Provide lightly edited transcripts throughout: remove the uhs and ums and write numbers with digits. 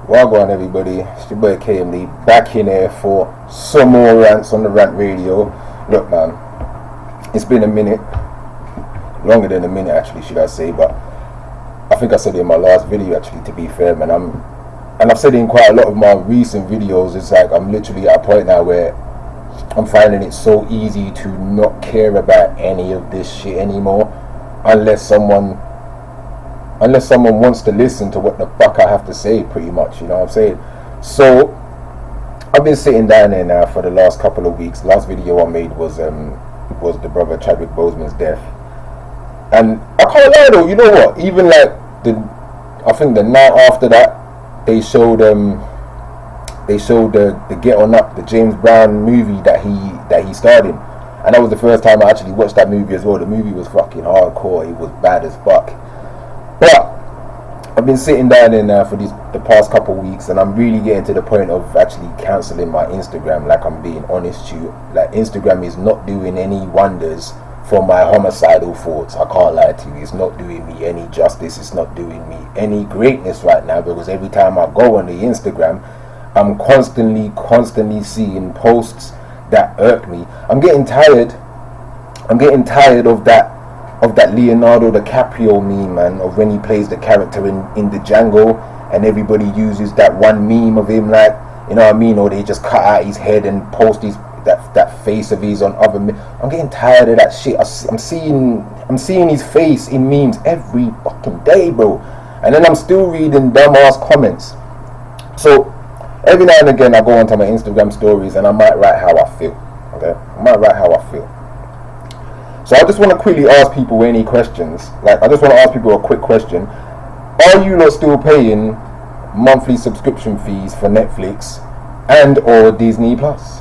Wagwan everybody, it's your boy KMD back in here for some more rants on the Rant Radio. Look man, it's been a minute, longer than a minute actually should I say, but I think I said it in my last video actually, to be fair man. I've said it in quite a lot of my recent videos. It's like I'm literally at a point now where I'm finding it so easy to not care about any of this shit anymore unless someone wants to listen to what the fuck I have to say, pretty much, you know what I'm saying? So I've been sitting down there now for the last couple of weeks. Last video I made was the brother Chadwick Boseman's death, and I can't lie though, you know what, even like I think the night after that they showed the Get On Up, the James Brown movie that he starred in, and that was the first time I actually watched that movie as well. The movie was fucking hardcore, it was bad as fuck. But I've been sitting down in for the past couple of weeks, and I'm really getting to the point of actually cancelling my Instagram. Like, I'm being honest to you, like Instagram is not doing any wonders for my homicidal thoughts. I can't lie to you, it's not doing me any justice, it's not doing me any greatness right now, because every time I go on the Instagram, I'm constantly seeing posts that irk me. I'm getting tired of that Leonardo DiCaprio meme, man, of when he plays the character in the Django, and everybody uses that one meme of him, like, you know what I mean, or they just cut out his head and post that face of his on other I'm getting tired of that shit. I'm seeing his face in memes every fucking day, bro, and then I'm still reading dumbass comments. So every now and again I go onto my Instagram stories and I might write how I feel. Okay, I might write how I feel. So I just want to quickly ask people any questions. Like, I just want to ask people a quick question. Are you not still paying monthly subscription fees for Netflix and or Disney Plus?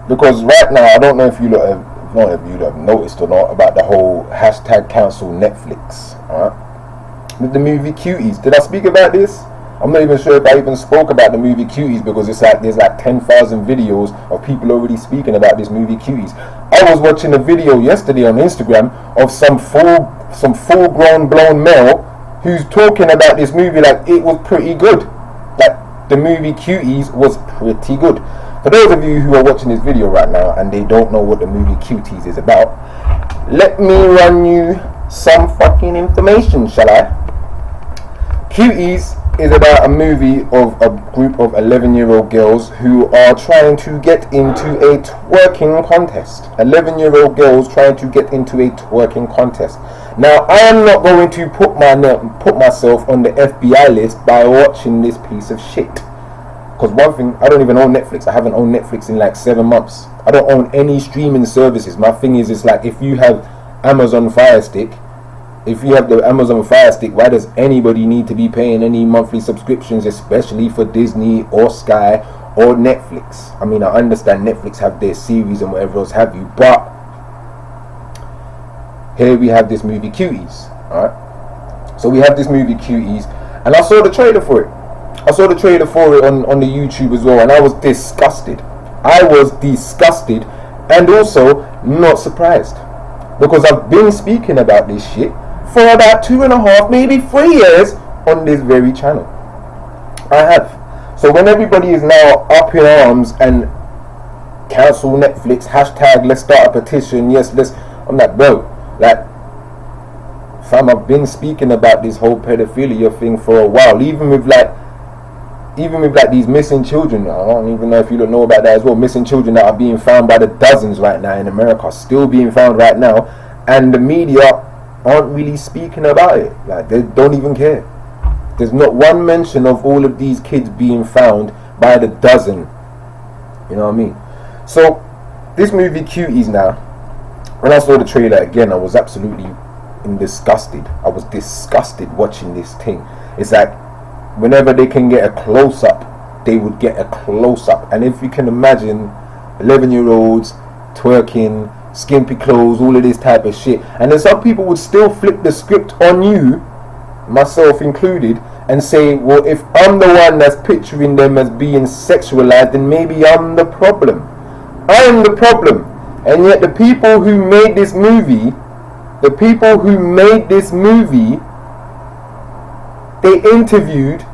Because right now, I don't know if you lot have noticed or not about the whole hashtag cancel Netflix. Alright? With the movie Cuties. Did I speak about this? I'm not even sure if I even spoke about the movie Cuties, because it's like there's like 10,000 videos of people already speaking about this movie Cuties. I was watching a video yesterday on Instagram of some full grown blown male who's talking about this movie like it was pretty good. Like, the movie Cuties was pretty good. For those of you who are watching this video right now and they don't know what the movie Cuties is about, let me run you some fucking information, shall I? Cuties is about a movie of a group of 11-year-old girls who are trying to get into a twerking contest. 11-year-old girls trying to get into a twerking contest. Now, I am not going to put myself on the FBI list by watching this piece of shit. Because one thing, I don't even own Netflix. I haven't owned Netflix in like 7 months. I don't own any streaming services. My thing is, it's like, if you have Amazon Fire Stick, if you have the Amazon Fire Stick, why does anybody need to be paying any monthly subscriptions, especially for Disney or Sky or Netflix? I mean, I understand Netflix have their series and whatever else have you, but here we have this movie Cuties. Alright? So we have this movie Cuties, and I saw the trailer for it. I saw the trailer for it on the YouTube as well, and I was disgusted. And also not surprised, because I've been speaking about this shit for about 2.5, maybe 3 years on this very channel. I have. So when everybody is now up in arms and cancel Netflix, hashtag let's start a petition, yes, I'm like, bro, like, fam, I've been speaking about this whole pedophilia thing for a while, even with these missing children. I don't even know if you don't know about that as well. Missing children that are being found by the dozens right now in America, still being found right now, and the media aren't really speaking about it. Like, they don't even care. There's not one mention of all of these kids being found by the dozen. You know what I mean? So this movie Cuties now, when I saw the trailer again, I was absolutely disgusted. I was disgusted watching this thing. It's like, whenever they can get a close-up, they would get a close-up. And if you can imagine 11-year-olds twerking, skimpy clothes, all of this type of shit, and then some people would still flip the script on you, myself included, and say, well, if I'm the one that's picturing them as being sexualized, then maybe I'm the problem. I'm the problem. And yet the people who made this movie, they interviewed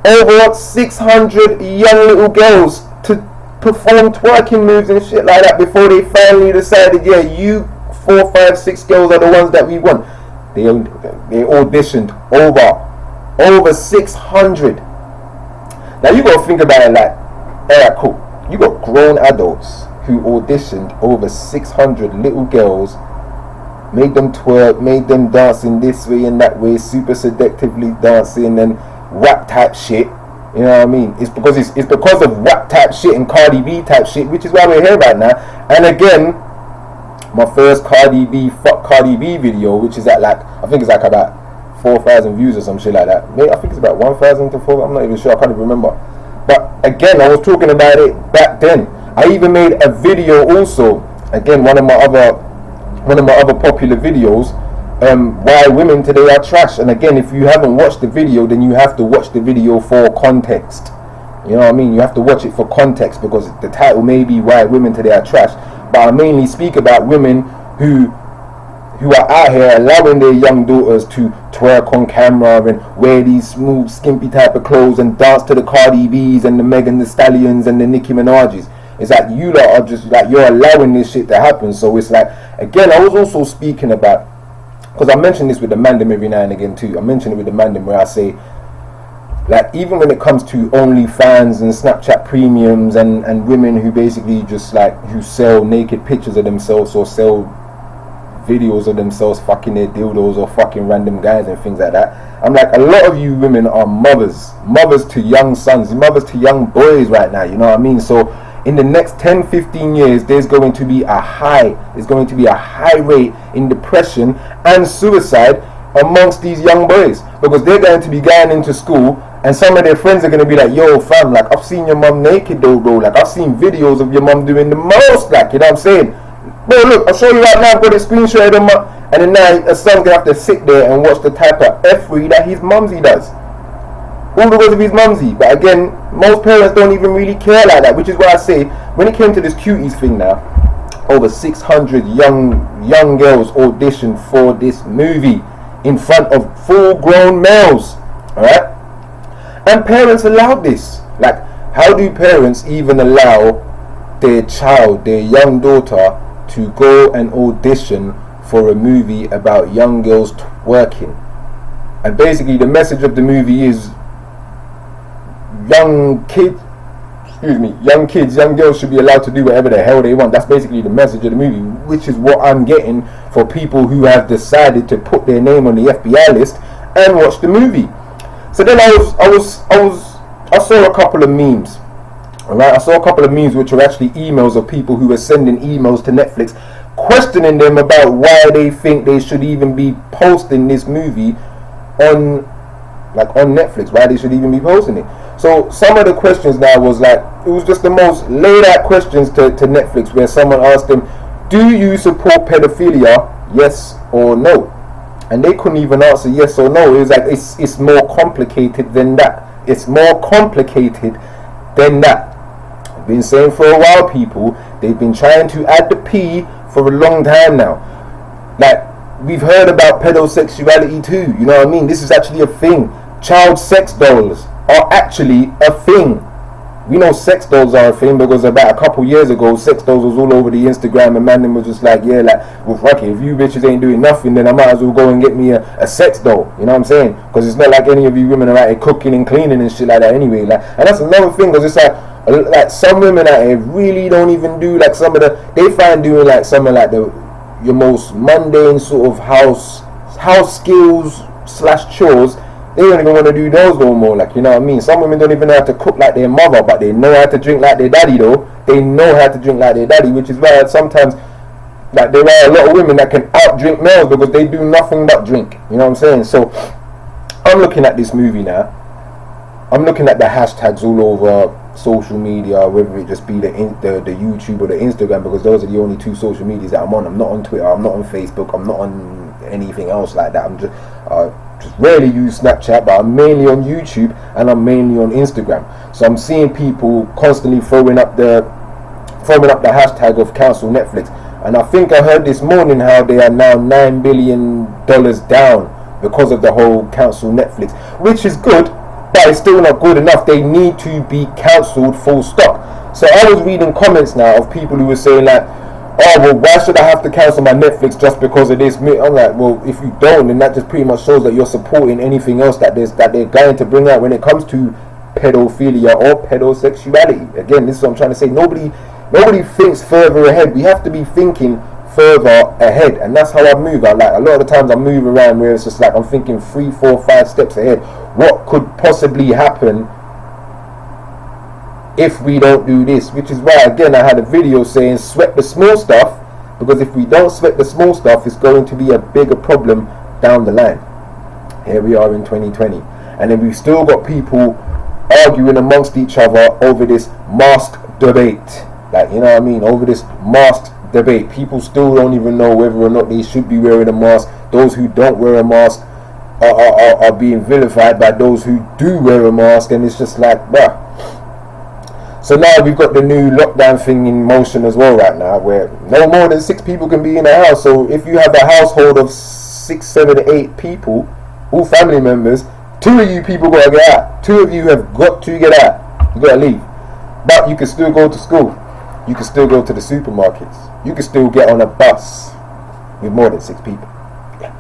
over 600 young little girls to perform twerking moves and shit like that before they finally decided, yeah, you 4, 5, 6 girls are the ones that we want. They auditioned over 600. Now you gotta think about it like, alright, cool. You got grown adults who auditioned over 600 little girls, made them twerk, made them dance in this way and that way, super seductively dancing and rap type shit. You know what I mean? It's because of rap type shit and Cardi B type shit, which is why we're here right now. And again, my first Cardi B video, which is at like, I think it's like about 4,000 views or some shit like that. Maybe I think it's about 1,000 to 4. I'm not even sure. I can't even remember. But again, I was talking about it back then. I even made a video also. Again, one of my other popular videos. Why women today are trash. And again, if you haven't watched the video, then you have to watch the video for context. You know what I mean? You have to watch it for context, because the title may be Why Women Today Are Trash. But I mainly speak about women who are out here allowing their young daughters to twerk on camera and wear these smooth, skimpy type of clothes and dance to the Cardi B's and the Megan Thee Stallions and the Nicki Minaj's. It's like you lot are just like, you're allowing this shit to happen. So it's like, again, I was also speaking about, because I mention this with the Mandem every now and again too. I mention it with the Mandem where I say, like, even when it comes to OnlyFans and Snapchat premiums and women who basically just like, who sell naked pictures of themselves or sell videos of themselves fucking their dildos or fucking random guys and things like that. I'm like, a lot of you women are mothers to young sons, mothers to young boys right now, you know what I mean? So in the next 10-15 years, there's going to be a high rate in depression and suicide amongst these young boys, because they're going to be going into school and some of their friends are going to be like, yo fam, like, I've seen your mum naked though, bro, like, I've seen videos of your mum doing the most, like, you know what I'm saying? Bro, look, I'll show you right now. I've got a screenshot of them, and then now a son's gonna have to sit there and watch the type of F3 that his mumsy does. All because of his mumsy. But again, most parents don't even really care like that, which is why I say, when it came to this cuties thing now, over 600 young girls auditioned for this movie in front of full-grown males. Alright? And parents allowed this. Like, how do parents even allow their child, their young daughter, to go and audition for a movie about young girls twerking? And basically the message of the movie is young girls should be allowed to do whatever the hell they want. That's basically the message of the movie, which is what I'm getting for people who have decided to put their name on the FBI list and watch the movie. So then I saw a couple of memes. Alright, I saw a couple of memes which were actually emails of people who were sending emails to Netflix questioning them about why they think they should even be posting this movie on Netflix, why they should even be posting it. So some of the questions now was like, it was just the most laid out questions to Netflix, where someone asked them, do you support pedophilia, yes or no? And they couldn't even answer yes or no. It was like, it's more complicated than that. It's more complicated than that. Been saying for a while, people, they've been trying to add the P for a long time now. Like, we've heard about pedosexuality too, you know what I mean? This is actually a thing. Child sex dolls are actually a thing. We know sex dolls are a thing because about a couple years ago, sex dolls was all over the Instagram, and man was just like, yeah, like, well, fuck it, if you bitches ain't doing nothing, then I might as well go and get me a sex doll, you know what I'm saying? Because it's not like any of you women are out here cooking and cleaning and shit like that anyway. Like, and that's another thing, because it's like some women out here really don't even do like some of they find doing like some of like your most mundane sort of house skills / chores. They don't even want to do those no more, like, you know what I mean? Some women don't even know how to cook like their mother, but they know how to drink like their daddy though. They know how to drink like their daddy, which is why sometimes like there are a lot of women that can out-drink males because they do nothing but drink, you know what I'm saying? So I'm looking at this movie now. I'm looking at the hashtags all over social media, whether it just be the YouTube or the Instagram, because those are the only two social medias that I'm on. I'm not on Twitter, I'm not on Facebook, I'm not on anything else like that. I'm just rarely use Snapchat, but I'm mainly on YouTube and I'm mainly on Instagram. So I'm seeing people constantly throwing up the hashtag of cancel Netflix. And I think I heard this morning how they are now $9 billion down because of the whole cancel Netflix, which is good. but it's still not good enough. They need to be cancelled, full stop. So I was reading comments now of people who were saying like, oh, well, why should I have to cancel my Netflix just because of this? I'm like, well, if you don't, then that just pretty much shows that you're supporting anything else that they're going to bring out when it comes to pedophilia or pedosexuality. Again, this is what I'm trying to say. Nobody thinks further ahead. We have to be thinking further ahead, and that's how I move. I like a lot of the times I move around where it's just like I'm thinking 3, 4, 5 steps ahead. What could possibly happen if we don't do this? Which is why, again, I had a video saying sweat the small stuff, because if we don't sweat the small stuff, it's going to be a bigger problem down the line. Here we are in 2020, and then we've still got people arguing amongst each other over this mask debate. Like, you know what I mean? Over this mask debate, people still don't even know whether or not they should be wearing a mask. Those who don't wear a mask are being vilified by those who do wear a mask, and it's just like, bruh. So now we've got the new lockdown thing in motion as well right now, where no more than 6 people can be in a house. So if you have a household of 6, 7, 8 people, all family members, 2 of you people got to get out. 2 of you have got to get out. You got to leave. But you can still go to school. You can still go to the supermarkets. You can still get on a bus with more than 6 people. Yeah.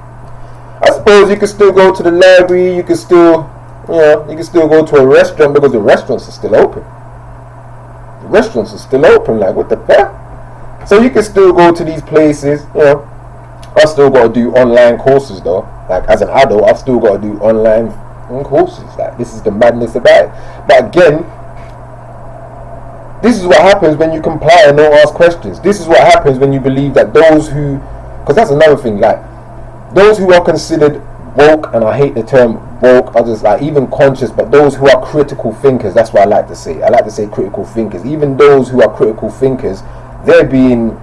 I suppose you can still go to the library. You can still, you can still go to a restaurant because the restaurants are still open. The restaurants are still open. Like, what the fuck? So you can still go to these places. I still got to do online courses though. Like, as an adult, I've still got to do online courses. Like, this is the madness about it. But again, this is what happens when you comply and don't ask questions. This is what happens when you believe that those who, because that's another thing, like, those who are considered woke, and I hate the term woke, are just like even conscious, but those who are critical thinkers, that's what I like to say. I like to say critical thinkers. Even those who are critical thinkers, they're being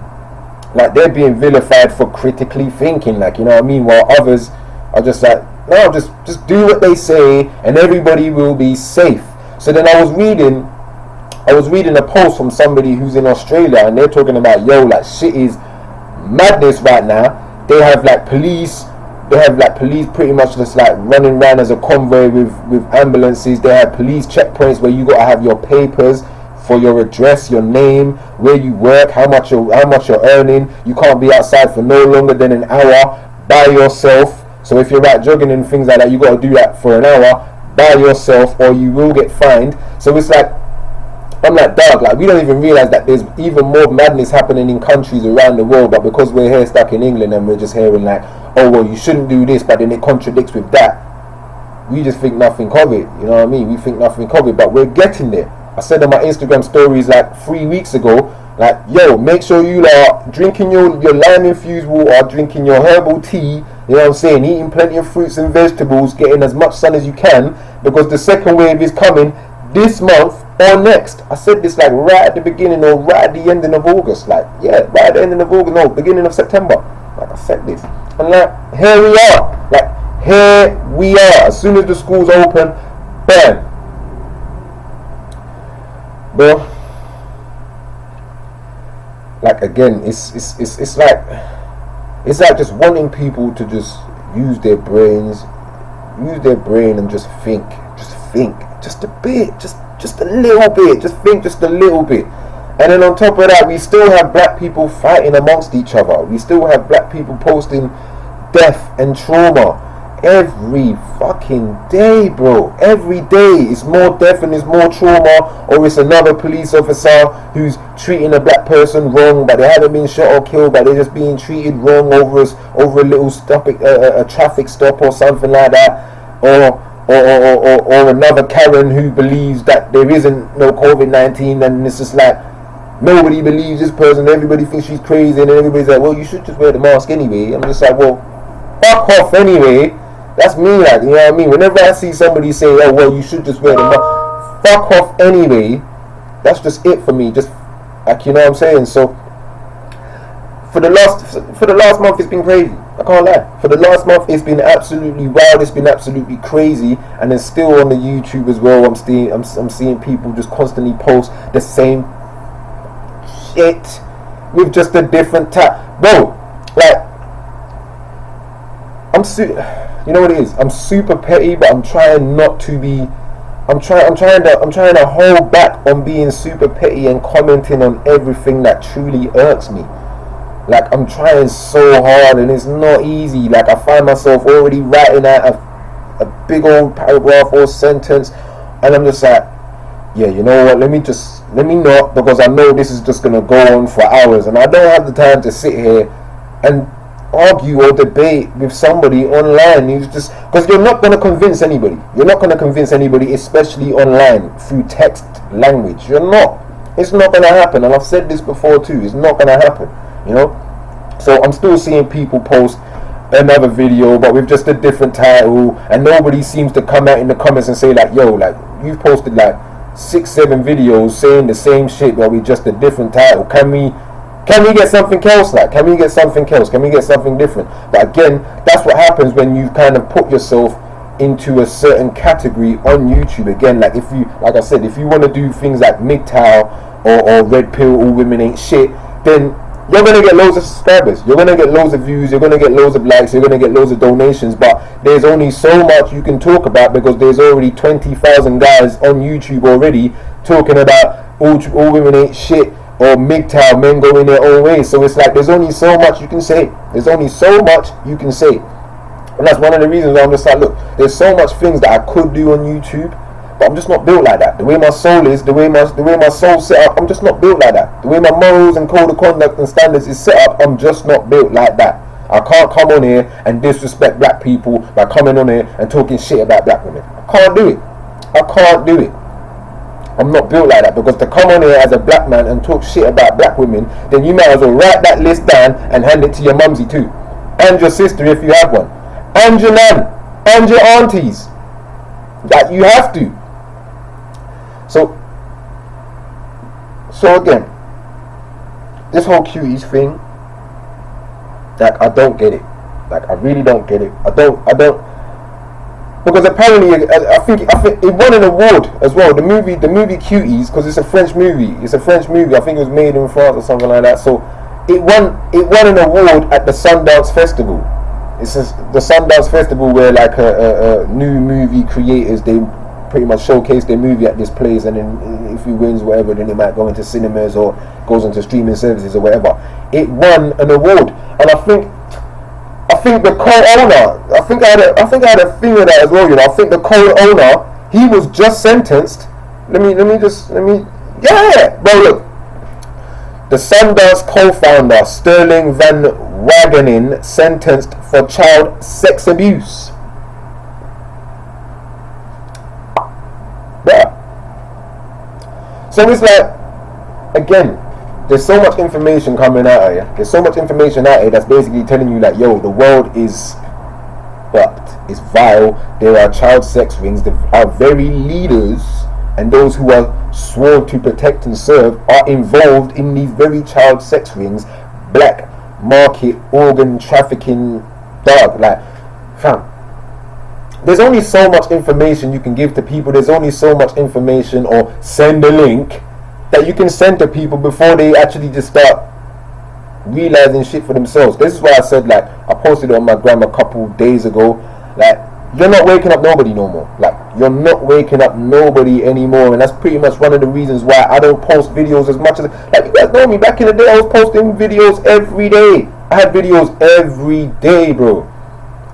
vilified for critically thinking, like, you know what I mean, while others are just like, no, just do what they say and everybody will be safe. So then I was reading a post from somebody who's in Australia, and they're talking about, yo, like, shit is madness right now. They have police pretty much just like running around as a convoy with ambulances. They have police checkpoints where you gotta have your papers for your address, your name, where you work, how much you're earning. You can't be outside for no longer than an hour by yourself. So if you're out jogging and things like that, you gotta do that for an hour by yourself, or you will get fined. So it's like, I'm like, dog, like, we don't even realize that there's even more madness happening in countries around the world, but because we're here stuck in England and we're just hearing like, oh, well, you shouldn't do this, but then it contradicts with that, we just think nothing of it. You know what I mean? We think nothing of it, but we're getting there. I said on my Instagram stories like 3 weeks ago, like, yo, make sure you are drinking your lime infused water, drinking your herbal tea, you know what I'm saying, eating plenty of fruits and vegetables, getting as much sun as you can, because the second wave is coming this month or next. I said this like right at the beginning or right at the ending of August, like, yeah, right at the ending of August, no, beginning of September. Like, I said this, and like, here we are, like, here we are. As soon as the schools open, bam, bro. Like, again, it's like just wanting people to just use their brain and just think just a bit, just a little bit, just think just a little bit. And then on top of that, we still have black people fighting amongst each other. We still have black people posting death and trauma every fucking day, bro. Every day it's more death and it's more trauma, or it's another police officer who's treating a black person wrong, but they haven't been shot or killed, but they're just being treated wrong over a little stop, a traffic stop or something like that, or another Karen who believes that there isn't no COVID-19, and it's just like nobody believes this person, everybody thinks she's crazy, and everybody's like, well, you should just wear the mask anyway. I'm just like, well, fuck off anyway. That's me, like, you know what I mean? Whenever I see somebody say, oh, well, you should just wear the mask, fuck off anyway. That's just it for me. Just, like, you know what I'm saying? So for the last month, it's been crazy. I can't lie. For the last month, it's been absolutely wild. It's been absolutely crazy. And then still on the YouTube as well, I'm seeing people just constantly post the same shit with just a different type. Bro, like, you know what it is? I'm super petty, but I'm trying not to be I'm trying to hold back on being super petty and commenting on everything that truly irks me. Like, I'm trying so hard and it's not easy. Like, I find myself already writing out a big old paragraph or sentence, and I'm just like, yeah, you know what, let me not, because I know this is just going to go on for hours, and I don't have the time to sit here and argue or debate with somebody online who's just, because you're not going to convince anybody. You're not going to convince anybody, especially online, through text language. You're not. It's not going to happen, and I've said this before too, it's not going to happen. You know, so I'm still seeing people post another video but with just a different title, and nobody seems to come out in the comments and say like, yo, like, you've posted like 6-7 videos saying the same shit but with just a different title. Can we get something else? Like, can we get something else? Can we get something different? But again, that's what happens when you kind of put yourself into a certain category on YouTube. Again, like, if you, like I said, if you want to do things like MGTOW or Red Pill, all women ain't shit, then you're going to get loads of subscribers, you're going to get loads of views, you're going to get loads of likes, you're going to get loads of donations, but there's only so much you can talk about because there's already 20,000 guys on YouTube already talking about all women ain't shit or MGTOW, men going their own way. So it's like, there's only so much you can say. There's only so much you can say. And that's one of the reasons why I'm just like, look, there's so much things that I could do on YouTube, but I'm just not built like that. The way my soul is, the way my soul's set up, I'm just not built like that. The way my morals and code of conduct and standards is set up, I'm just not built like that. I can't come on here and disrespect black people by coming on here and talking shit about black women. I can't do it. I can't do it. I'm not built like that, because to come on here as a black man and talk shit about black women, then you might as well write that list down and hand it to your mumsy too, and your sister if you have one, and your nan, and your aunties. That you have to. So again, this whole cuties thing, like, I don't get it. Like, I really don't get it. I don't, because apparently I think it won an award as well. The movie Cuties, because it's a French movie. I think it was made in France or something like that. So it won an award at the Sundance Festival. It's the Sundance Festival where like a new movie creators, they pretty much showcase their movie at this place, and then if he wins whatever, then it might go into cinemas or goes into streaming services or whatever. It won an award, and I think the co-owner, I think I had a thing with that as well. You know, I think the co-owner, he was just sentenced. Let me, yeah, bro. Look, the Sundance co-founder Sterling Van Wageningen sentenced for child sex abuse. Yeah. So it's like, again, there's so much information coming out here. There's so much information out here that's basically telling you like, yo, the world is fucked. It's vile. There are child sex rings. Our very leaders and those who are sworn to protect and serve are involved in these very child sex rings, black market organ trafficking, dog. Like, fam, there's only so much information you can give to people. There's only so much information, or send a link that you can send to people before they actually just start realizing shit for themselves. This is why I said, like, I posted it on my gram a couple days ago, like, you're not waking up nobody no more. Like, you're not waking up nobody anymore, and that's pretty much one of the reasons why I don't post videos as much as, like, you guys know me, back in the day I was posting videos every day. I had videos every day, bro.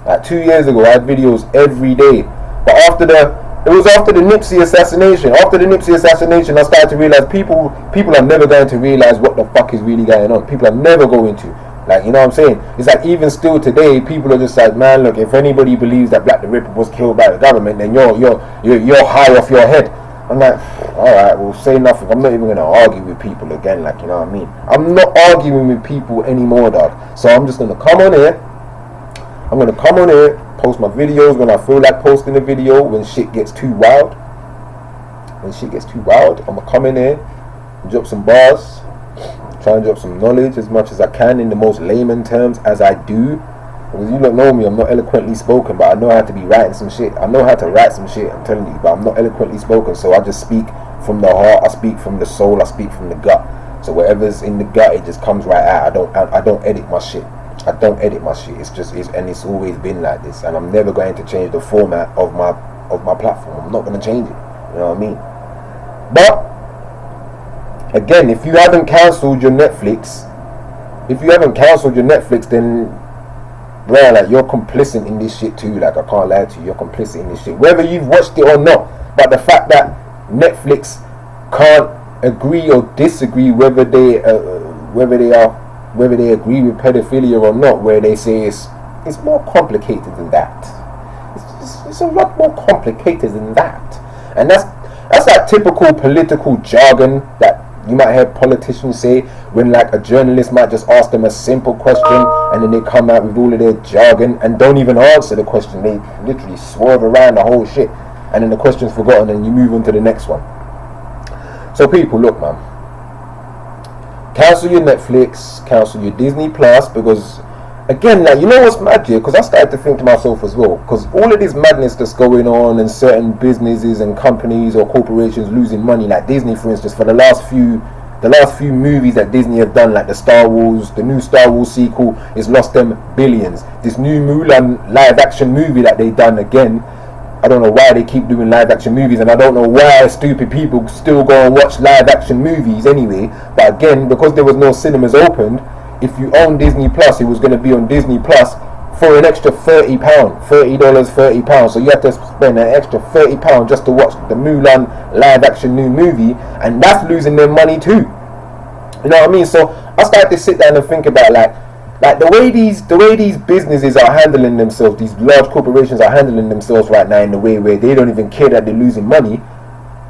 Like 2 years ago I had videos every day. But after the Nipsey assassination, I started to realize people are never going to realize what the fuck is really going on. People are never going to. Like, you know what I'm saying? It's like, even still today, people are just like, man, look, if anybody believes that Black the Ripper was killed by the government, then you're high off your head. I'm like, alright, well, say nothing. I'm not even going to argue with people again, like, you know what I mean? I'm not arguing with people anymore, dog. So I'm just going to come on here. I'm going to come on here, post my videos when I feel like posting a video. When shit gets too wild, I'm going to come in here and drop some bars, try and drop some knowledge as much as I can in the most layman terms as I do. Because you don't know me, I'm not eloquently spoken, but I know how to be writing some shit. I know how to write some shit, I'm telling you, but I'm not eloquently spoken. So I just speak from the heart, I speak from the soul, I speak from the gut. So whatever's in the gut, it just comes right out. I don't edit my shit. I don't edit my shit. And it's always been like this, and I'm never going to change the format of my platform. I'm not going to change it. You know what I mean? But again, if you haven't cancelled your Netflix, then bro, like, you're complicit in this shit too. Like, I can't lie to you, you're complicit in this shit, whether you've watched it or not. But the fact that Netflix can't agree or disagree whether they agree with pedophilia or not, where they say it's more complicated than that. It's a lot more complicated than that, and that's that typical political jargon that you might hear politicians say when, like, a journalist might just ask them a simple question and then they come out with all of their jargon and don't even answer the question. They literally swerve around the whole shit and then the question's forgotten and you move on to the next one. So people, look, man, cancel your Netflix, cancel your Disney Plus, because again, like, you know what's mad here? Because I started to think to myself as well, because all of this madness that's going on and certain businesses and companies or corporations losing money, like Disney, for instance, for the last few movies that Disney have done, like the new Star Wars sequel, has lost them billions. This new Mulan live action movie that they done, again, I don't know why they keep doing live action movies, and I don't know why stupid people still go and watch live action movies anyway. But again, because there was no cinemas opened, if you own Disney Plus, it was going to be on Disney Plus for an extra £30, £30. So you have to spend an extra £30 just to watch the Mulan live action new movie, and that's losing their money too. You know what I mean? So I started to sit down and think about like the way these businesses are handling themselves, these large corporations are handling themselves right now in the way where they don't even care that they're losing money.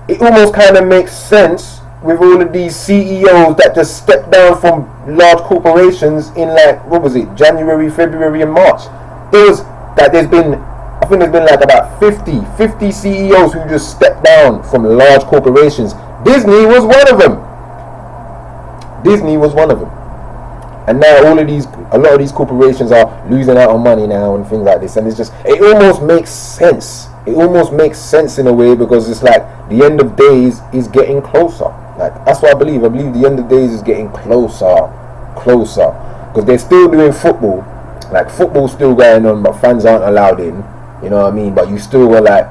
It almost kind of makes sense with all of these CEOs that just stepped down from large corporations in, like, what was it, January, February and March. There's been like about 50 CEOs who just stepped down from large corporations. Disney was one of them. And now a lot of these corporations are losing out on money now and things like this, and it almost makes sense. It almost makes sense in a way, because it's like the end of days is getting closer. Like, that's what I believe. I believe the end of days is getting closer, because they're still doing football. Like, football's still going on, but fans aren't allowed in. You know what I mean? But you still got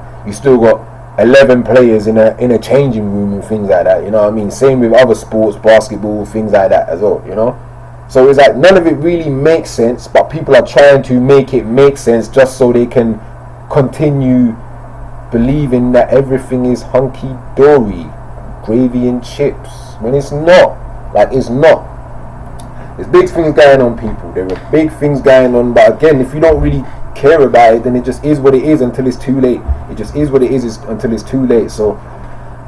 11 players in a changing room and things like that. You know what I mean? Same with other sports, basketball, things like that as well. You know. So it's like none of it really makes sense, but people are trying to make it make sense just so they can continue believing that everything is hunky-dory, gravy and chips, when it's not. Like, it's not. There's big things going on, people. There are big things going on, but again, if you don't really care about it, then it just is what it is until it's too late. It just is what it is until it's too late. So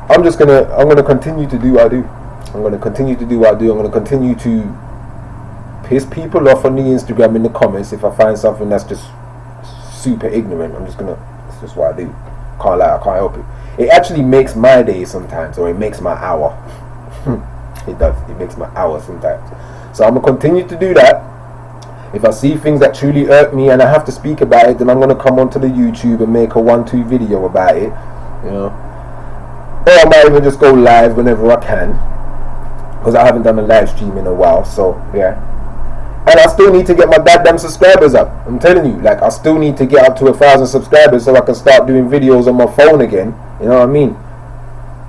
I'm gonna continue to do what I do. I'm gonna continue to piss people off on the Instagram in the comments if I find something that's just super ignorant. It's just what I do. Can't lie, I can't help it. It actually makes my day sometimes, or it makes my hour. It does. It makes my hour sometimes. So I'm gonna continue to do that. If I see things that truly irk me and I have to speak about it, then I'm gonna come onto the YouTube and make a 1-2 video about it. You know, or I might even just go live whenever I can, because I haven't done a live stream in a while. So yeah. And I still need to get my goddamn subscribers up. I'm telling you, like, I still need to get up to 1,000 subscribers so I can start doing videos on my phone again. You know what I mean?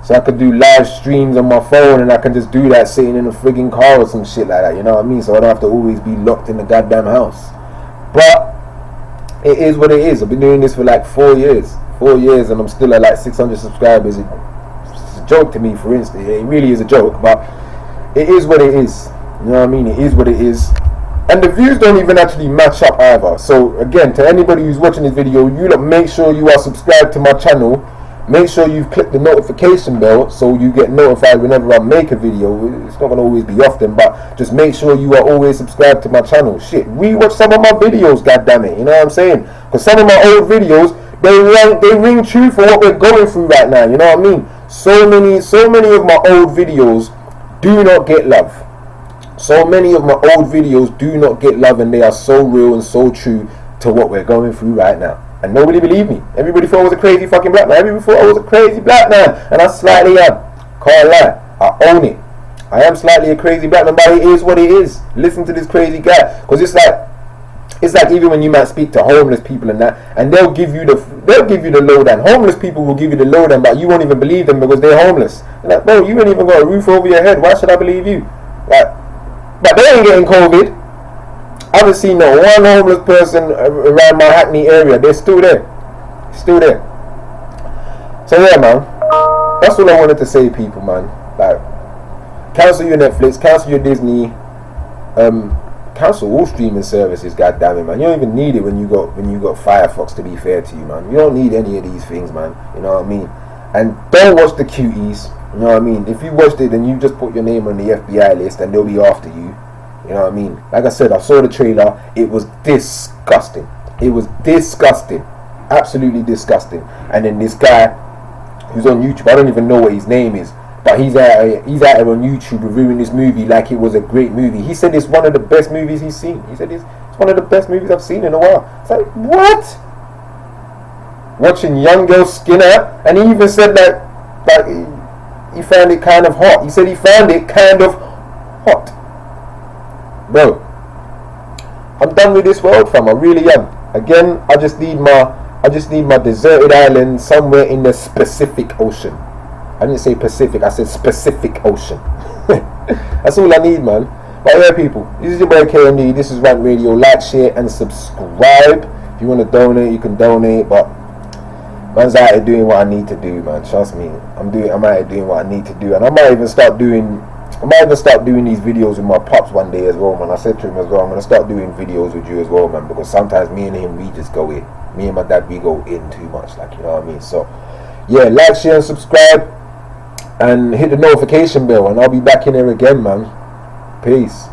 So I could do live streams on my phone, and I can just do that sitting in a frigging car or some shit like that. You know what I mean? So I don't have to always be locked in the goddamn house. But it is what it is. I've been doing this for like 4 years. 4 years, and I'm still at like 600 subscribers. It's a joke to me, for instance. It really is a joke, but it is what it is. You know what I mean? It is what it is. And the views don't even actually match up either. So again, to anybody who's watching this video, you lot make sure you are subscribed to my channel. Make sure you've clicked the notification bell so you get notified whenever I make a video. It's not going to always be often, but just make sure you are always subscribed to my channel. Shit, rewatch some of my videos, goddammit. You know what I'm saying? Because some of my old videos, they ring true for what we're going through right now. You know what I mean? So many of my old videos do not get love. So many of my old videos do not get love, and they are so real and so true to what we're going through right now. And nobody believed me. Everybody thought I was a crazy fucking black man. Everybody thought I was a crazy black man. And I slightly am. Can't lie. I own it. I am slightly a crazy black man, but it is what it is. Listen to this crazy guy. Because it's like, It's like even when you might speak to homeless people and that, and they'll give you the lowdown. Homeless people will give you the lowdown, but you won't even believe them because they're homeless. You're like, bro, you ain't even got a roof over your head. Why should I believe you? Like, but they ain't getting COVID. I haven't seen no one homeless person around my Hackney area. They're still there. Still there. So yeah, man. That's all I wanted to say, people, man. Like, cancel your Netflix, cancel your Disney, cancel all streaming services. God damn it, man. You don't even need it when you got Firefox. To be fair to you, man, you don't need any of these things, man. You know what I mean? And don't watch the cuties. You know what I mean? If you watched it, then you just put your name on the FBI list, and they'll be after you. You know what I mean? Like I said, I saw the trailer. It was disgusting. It was disgusting. Absolutely disgusting. And then this guy who's on YouTube, I don't even know what his name is, but he's out there on YouTube reviewing this movie like it was a great movie. He said it's one of the best movies he's seen. He said it's one of the best movies I've seen in a while. It's like, what? Watching young girls skin out, and he even said that he found it kind of hot. He said he found it kind of hot. Bro, I'm done with this world, fam. I really am. Again, I just need my deserted island somewhere in the Pacific Ocean. I didn't say Pacific, I said specific ocean. That's all I need, man. But yeah, people, this is your boy KMD. This is Rant Radio. Like, share, and subscribe. If you want to donate, you can donate. But man's out here doing what I need to do, man. Trust me, I'm out here doing what I need to do, and I might even start doing these videos with my pops one day as well, man. I said to him as well, I'm gonna start doing videos with you as well, man, because sometimes me and him, we just go in. Me and my dad, we go in too much, like, you know what I mean? So yeah, like, share, and subscribe, and hit the notification bell, and I'll be back in here again, man. Peace.